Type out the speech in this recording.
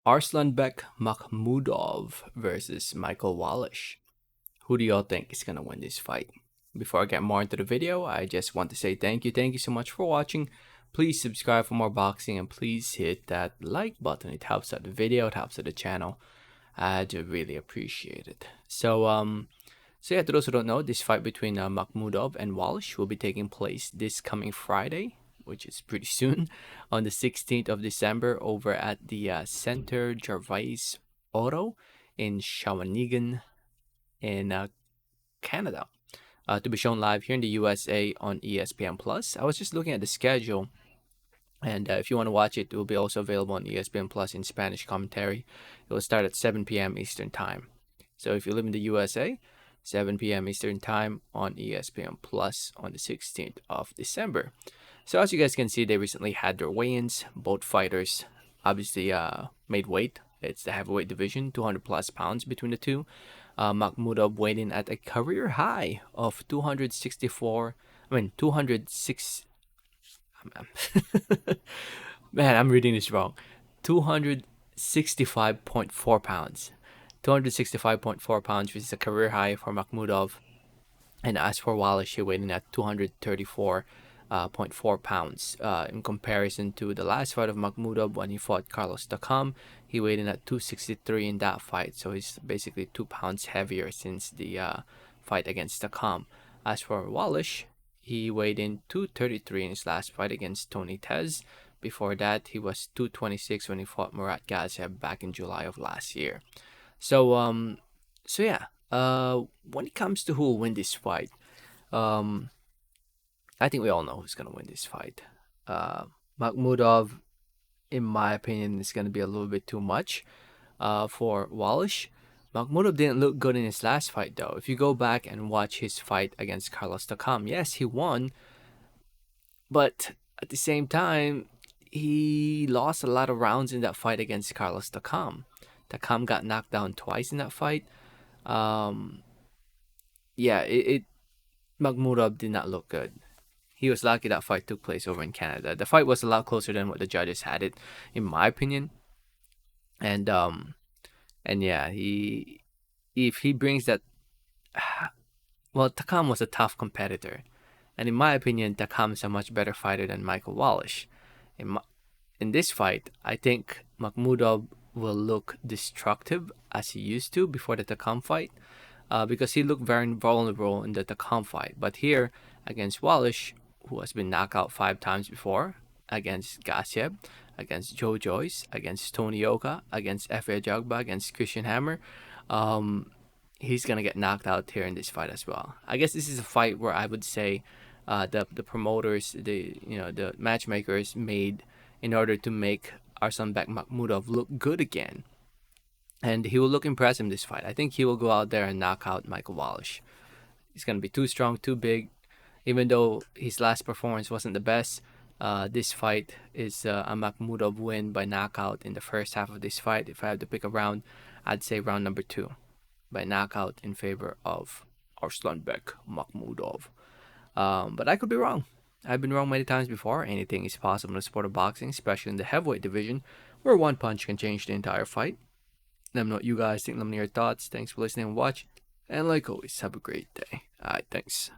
Arslanbek Makhmudov versus Michael Wallisch. Who do y'all think is gonna win this fight? Before I get more into the video, I just want to say thank you so much for watching. Please subscribe for more boxing and please hit that like button. It helps out the video, it helps out the channel. I'd really appreciate it. So yeah, to those who don't know, this fight between Makhmudov and Wallisch will be taking place this coming Friday, which is pretty soon, on the 16th of December over at the Center Gervais Auto in Shawinigan in Canada. To be shown live here in the USA on ESPN Plus. I was just looking at the schedule, and if you want to watch it, it will be also available on ESPN Plus in Spanish commentary. It will start at 7 p.m. Eastern Time. So if you live in the USA, 7 p.m. Eastern Time on ESPN Plus on the 16th of December. So as you guys can see, they recently had their weigh-ins. Both fighters obviously made weight. It's the heavyweight division, 200 plus pounds between the two. Makhmudov weighed in at a career high of 206. Man, I'm reading this wrong. 265.4 pounds. 265.4 pounds, which is a career high for Makhmudov. And as for Wallisch, he weighed in at 234.4 pounds. In comparison to the last fight of Makhmudov when he fought Carlos Takam, he weighed in at 263 in that fight. So he's basically 2 pounds heavier since the fight against Takam. As for Wallisch, he weighed in 233 in his last fight against Tony Tez. Before that, he was 226 when he fought Murat Gaziev back in July of last year. So yeah. When it comes to who will win this fight, I think we all know who's gonna win this fight. Makhmudov, in my opinion, is gonna be a little bit too much for Wallisch. Makhmudov didn't look good in his last fight, though. If you go back and watch his fight against Carlos Takam, yes, he won, but at the same time, he lost a lot of rounds in that fight against Carlos Takam. Takam got knocked down twice in that fight. Makhmudov did not look good. He was lucky that fight took place over in Canada. The fight was a lot closer than what the judges had it, in my opinion. And yeah, if he brings that, well, Takam was a tough competitor, and in my opinion, Takam is a much better fighter than Michael Wallisch. In this fight, I think Makhmudov will look destructive as he used to before the Takam fight, because he looked very vulnerable in the Takam fight. But here against Wallisch, who has been knocked out 5 times before, against Gaziev, against Joe Joyce, against Tony Oka, against Efe Ajagba, against Christian Hammer, he's gonna get knocked out here in this fight as well. I guess this is a fight where I would say the promoters, the matchmakers made in order to make Arslanbek Makhmudov look good again. And he will look impressive in this fight. I think he will go out there and knock out Michael Wallisch. He's going to be too strong, too big. Even though his last performance wasn't the best, this fight is a Makhmudov win by knockout in the first half of this fight. If I had to pick a round, I'd say round number 2 by knockout in favor of Arslanbek Makhmudov. But I could be wrong. I've been wrong many times before. Anything is possible in the sport of boxing, especially in the heavyweight division, where one punch can change the entire fight. Let me know what you guys think. Let me know your thoughts. Thanks for listening and watching. And like always, have a great day. Alright, thanks.